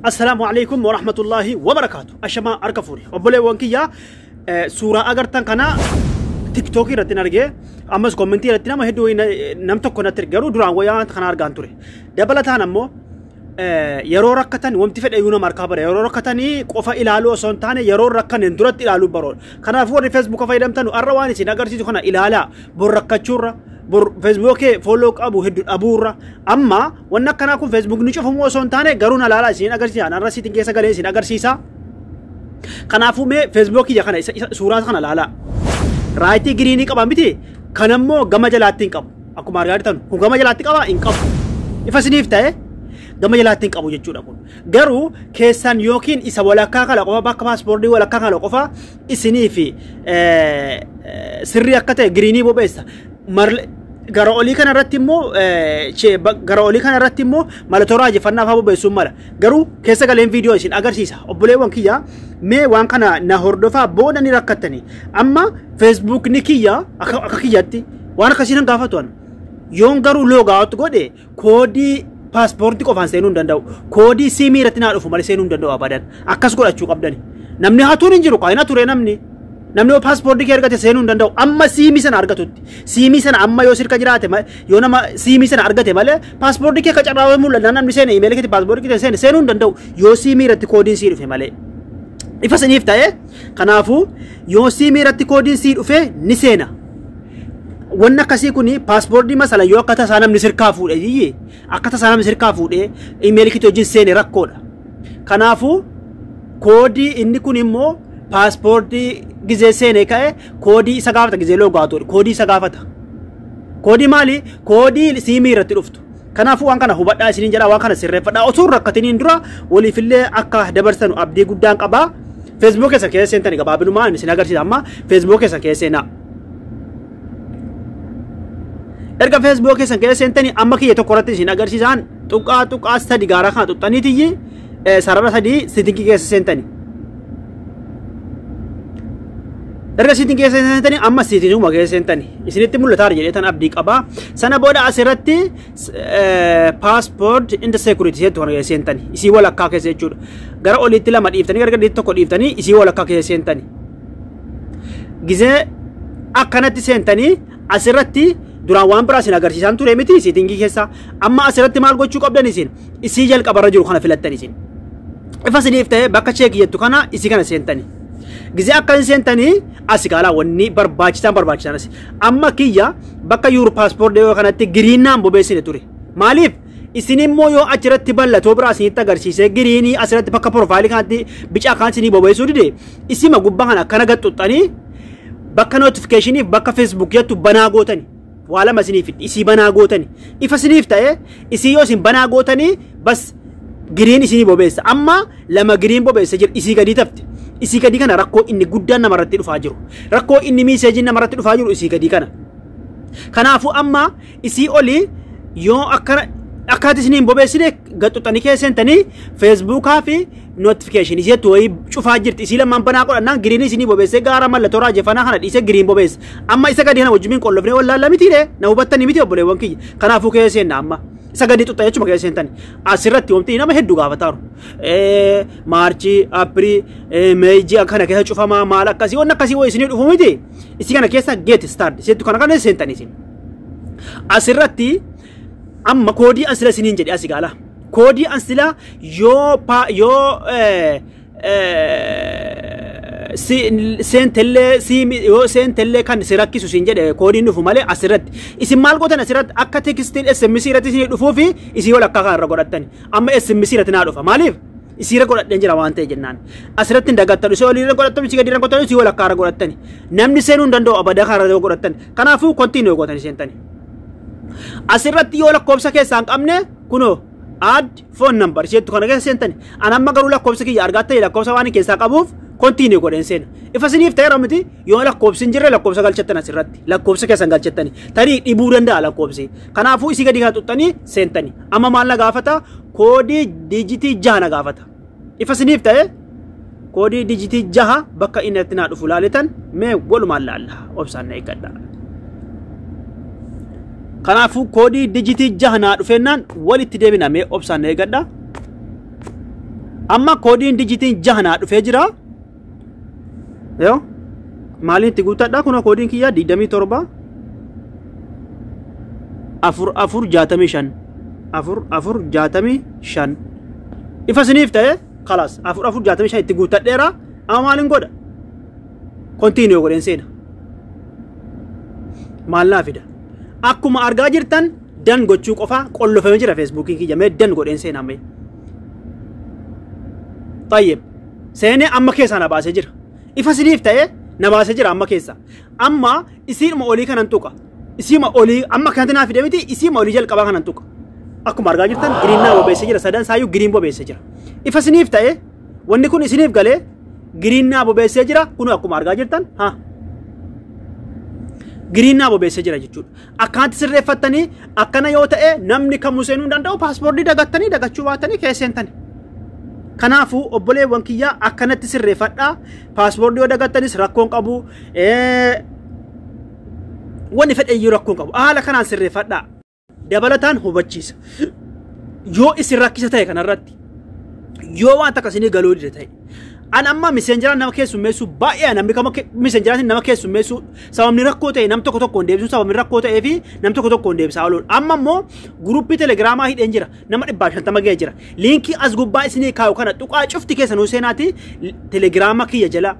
السلام عليكم ورحمة الله وبركاته. أشما أركفوري. أبولي وانكيا سورة أغرتان كنا تيك توكي رتنا رجع. أمس كومنتي رتنا ما هدوي نمتو كنا ترجعوا دران ويا خنا أرجعان توري. دبلتها نمو يرو ركتان ومتفق أيونا مركبة يرو ركتاني قفا إلالو سنتاني يرو ركان اندرت إلالو برول. خنا فور فيسبوك فايدم تانو أرواني سيناغر سيتو خنا إلالا بركتشورا فيسبوك فولوك أبو هد أبورا أما وانا كنا كون فيسبوك نشوف مو سنتاني قرونا لالا سيناغر سي أنا راسي تنجي سجلي سيناغر سيسا خنا فو مي فيسبوك يا خنا سورة خنا لالا رايتي جريني كبا ميتي خنا مو جمع جلاتين كب أكو مارغاري تانو هو جمع جلاتين كبا إنكب يفسنيف تاي gama jalaatiin qabu jechuudha kun garuu keessan yookiin isa walakkaa kala qofa bakka paaspoortii walakkaa kala qofa isinii fi sirrii akka ta'e giriinii bobeessa gara olii kana irratti immoo malatoraa jefannaa faa bobeessuun mala garuu keessa galeen viidiyoo isin agarsiisa obboleewwan kiyya mee waan kana na hordofaa booda ni rakkattani amma feesbuuk ni kiyya akka kiyyatti waan akkasiin gaafatu yoon garuu loogaawatti godhe koodii paaspoortii qofaan seenuu hin danda'u koodii siimii irratti naa dhufu malee seenuu hin danda'u abadan akkas godhachuu qabdani namni hatuun hin jiru qaayina ture namni paaspoortii kee argate seenuu hin danda'u amma siimii sana argatutti siimii sana amma yoo sirka jiraate yoo nama siimii sana argate malee paaspoortii kee qacarraawee mul'ata namni seene imeelii keetti paaspoortii kee seene seenuu hin danda'u yoo siimii irratti koodiin sii dhufe malee ifa saniif ta'e kanaafuu yoo siimii irratti koodiin sii dhufe ni seena wanna akkasii kuni paaspoortii masala yoo akka tasaa namni sirkaa fuudhe jiyye akka tasaa namni sirkaa fuudhe imeelii keetti wajjin seene rakkoodha kanaafuu koodii inni kun immoo paaspoortii gizee seene ka'e koodii isa gaafata gizee loogaatu koodii isa gaafata koodii maali koodii siimii irratti dhuftu kanaafuu waan kana hubadhaa isiniin jedhaa waan kana sirreeffadhaa osoo rakkatiniin dura waliifillee akka dabarsanu abdii guddaan qabaa feesbuuk keessa keessa seentani gabaabinumaan isin agarsiisa amma feesbuuk keessa keessa seenaa erga feesbuuk keessa keessa seentani amma kiyya tokko irratti isin agarsiisan tuqaa sadi gaara kana tuxxaniitiyyi sarara sadii sitingii keessa seentani erga sitingii keessa seentani amma sitinguma keessa seentani isinitti mul'ataa jedheetan abdii qabaa sana booda asirratti passport in the security seetu kana keessa seentani isii walakkaa keessa jechuudha gara oliitti lama dhiiftanii gara gadiitti tokko dhiiftanii isii walakkaa keessa seentani gizee akkanatti seentanii asirratti duraan waan biraa isin agarsiisan ture miti sitingii keessa amma asirratti maal gochuu qabdan isin isii jalqabarra jiru kana filattan isin ifa siniif ta'e bakka cheekii jettu kana isii kana seentani gizee akka seentanii asi kaalaa wanni barbaachisan asi amma kiyya bakka yuuru paaspoortii yoo kanatti giriinaan bobeessine ture maaliif isin immoo yoo achirratti bal'atoo biraa isinitti agarsiisee giriinii asirratti bakka profaayilii kanatti bicaa kan isinii bobeessuu dide isima gubbaa kana akkana gaxxuxxanii bakka notifikashiniif bakka feesbuuk jettu banaa gootani wala masiniif isii banaa gootani ifa siniif ta'e isii yoo isin banaa gootani bas giriin isinii bobeessa amma lama giriin bobeessa jira isii gadi tafte isii gadi kana rakkoo inni guddaan namarratti dhufaa jiru rakkoo inni miiseejiin namarratti dhufaa jiru isii gadi kana kanaafuu amma isii oli yoo akkaati isiniin bobeessine gaxxuxanii keessentanii feesbuukaa fi notification isheetu wayii cufaa jirti isii lamaan banaa godhannaan giriin isinii bobeessee gaara mallattoo raajeffannaa kana dhiisee giriin bobeessa amma isa gadi kana wajjimiin qollofnee wallaalla mitiidhe na hubattanii miti obboleewwan kiyya kanaafuu keessenna amma isa gadi xuxxa jechuma keessentani asirratti wamtii nama hedduu gaafataaru maarchii apirii meejii akkana keessa cufamaa maal akkasii wanni akkasii wayii isinii dhufu miti isii kana keessa get start isheetu kana seentanii isin asirratti amma koodii ansila siniin jedhe asi gaala koodii ansila yoo seentellee kan si rakkisu siin jedhe koodiin dhufu malee asirratti isin maal gootan asirratti akka tekstiin SMS irratti isinii dhufuu fi isii walakkaa kan irra godhattani amma SMS irratti naa dhufa maaliif isii irra godhadheen jira waan ta'e jennaan asirratti hin dagattanu isii olii irra godhattanu isii gadi irra godhattanu isii walakkaa irra godhattani namni seenuu hin danda'u abadaa kan irra godhattani kanaafuu kontiinuu gootani seentani asirratti yoo lakkoofsa keessaan qabne kuno add phone number jettu kana keessa seentani anamma garuu lakkoofsa kiyya argatta lakkoofsa waan keessaa qabuuf kontiinuu godhen seena ifa siniif ta'e ramiti yoo lakkoofsi hin jirre lakkoofsa galchattan asirratti lakkoofsa keessan galchattani tarii dhibuu danda'a lakkoofsi kanaafuu isii gadi kana xuxxanii seentani amma maal na gaafata koodii dijitii 6 na gaafata ifa siniif ta'e koodii dijitii 6 bakka inni itti naa dhufu laaletan mee walumaan laalla obsaan na eeggadha kanaafuu koodii dijitii 6 naa dhufennaan walitti deebina mee obsaan na eeggadha amma koodiin dijitiin jahanaa dhufee jira yoo maaliin itti guuttadha kun koodiin kiyyaa 27 465 465 ifa siniif ta'e خلاص 465 itti guuttadheera amma maaliin godha continue godheen seena maal naa fida akkuma argaa jirtan dan gochuu qofa qollofamee jira feesbuukiin kiyya mee dan godheen seena amma طيب سيني أما كيسا نباسي جرا إفاسينيف تاي نباسي جرا أما كيسا أما إسير ما أولي كان أنتوكا إسير ما أولي أما كانت نافي دمتي إسير ما أولي جل كبا كان أنتوكا أكو مارغا جرتان جرينا وبيسي جرا سادان سايو جرين بو بيسي جرا إفاسينيف تاي واني كون إسينيف غالي جرينا بو بيسي جرا كونو أكو مارغا جرتان ها جرينا بو بيسي جرا جتشود أكانت سر فتاني أكانا يوتا نمني كموسينو دانداو باسبورد دي داغتاني داغتشو واتاني كيسين تاني kanaafu obboleewwan kiyya akkanatti sirreeffadha paaspoortii yoo dagattanis rakkoon qabu wanni fedhe iyyuu rakkoon qabu haala kanaan sirreeffadha dabalataan hubachiisa yoo isin rakkisa ta'e kanarratti yoo waan takka isinii galuu dide ta'e an amma messengeraan nama keessummeessu baay'ee namni kama messengeraatiin nama keessummeessu sababni rakkoo ta'e nam tokko tokkoon deebisu sababni rakkoo ta'ee fi nam tokko tokkoon deebisaa ooluun amma immoo guruppii telegiraamaa hidheen jira nama 150 ga'ee jira liinkii as gubbaa isinii kaayu kana tuqaa cufti keessa nuu seenaati telegiraama kiyya jala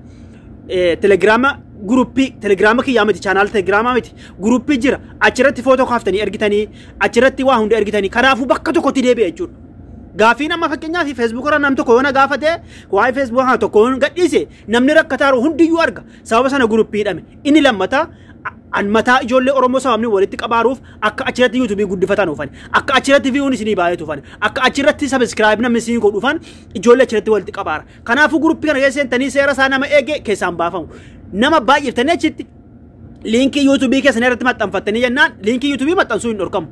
telegiraama guruppii telegiraama kiyyaa miti chaanaal telegiraamaa miti guruppii jira achirratti footoo kaaftanii ergitanii achirratti waa hunda ergitanii kanaafuu bakka tokkotti deebi'e jechuudha gaafii nama fakkeenyaa fi Facebook irra nam tokko yoona gaafate waa'ee Facebook haa tokko gadhiise namni rakkataaru hundiyyuu arga sababa sana guruppii hidhame inni lammata an mataa ijoollee Oromoo sababni walitti qabaaruuf akka achirratti YouTube guddifatan ufan akka achirratti view isinii baay'atu ufan akka achirratti subscribe namni isinii godhufan ijoollee achirratti walitti qabaara kanaafuu guruppii kana keessatti seera isaa nama eege keessaan baafamu nama baay'iftanii achitti linkii YouTube keessa neerratti maxxanfattanii jennaan linkii YouTube maxxansuu hin dhorkamu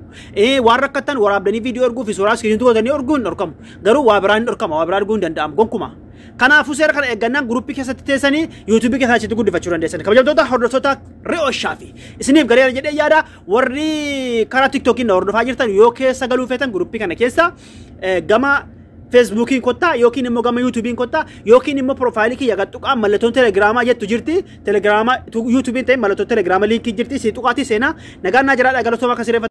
waan rakkattan waraabdanii viidiyoo erguu fi suuraa iskiriintuu godhanii erguu hin dhorkamu garuu waa biraan hin dhorkama waa biraa erguu hin danda'amu gonkumaa kanaafuu seera kana eeggannaan guruppii keessatti teessanii YouTube keessa achitti guddifachuu dandeessan kabajamtoota hordoftoota Re'ooshaa fi isiniif galeera jedhee yaada warri karaa TikTokiin na hordofaa jirtan yoo keessa galuu feetan guruppii kana keessa gama Facebookiin kotta yookiin immoo gama YouTubein kotta yookiin immoo profaayilii kiyya gadhuqaa mallattoon telegiraamaa jettu jirti telegiraama YouTubein ta'e mallattoon telegiraama liinkii jirti si tuqaati seenaa nagaan naa jiraadha galatoomaa akka sirreeffatu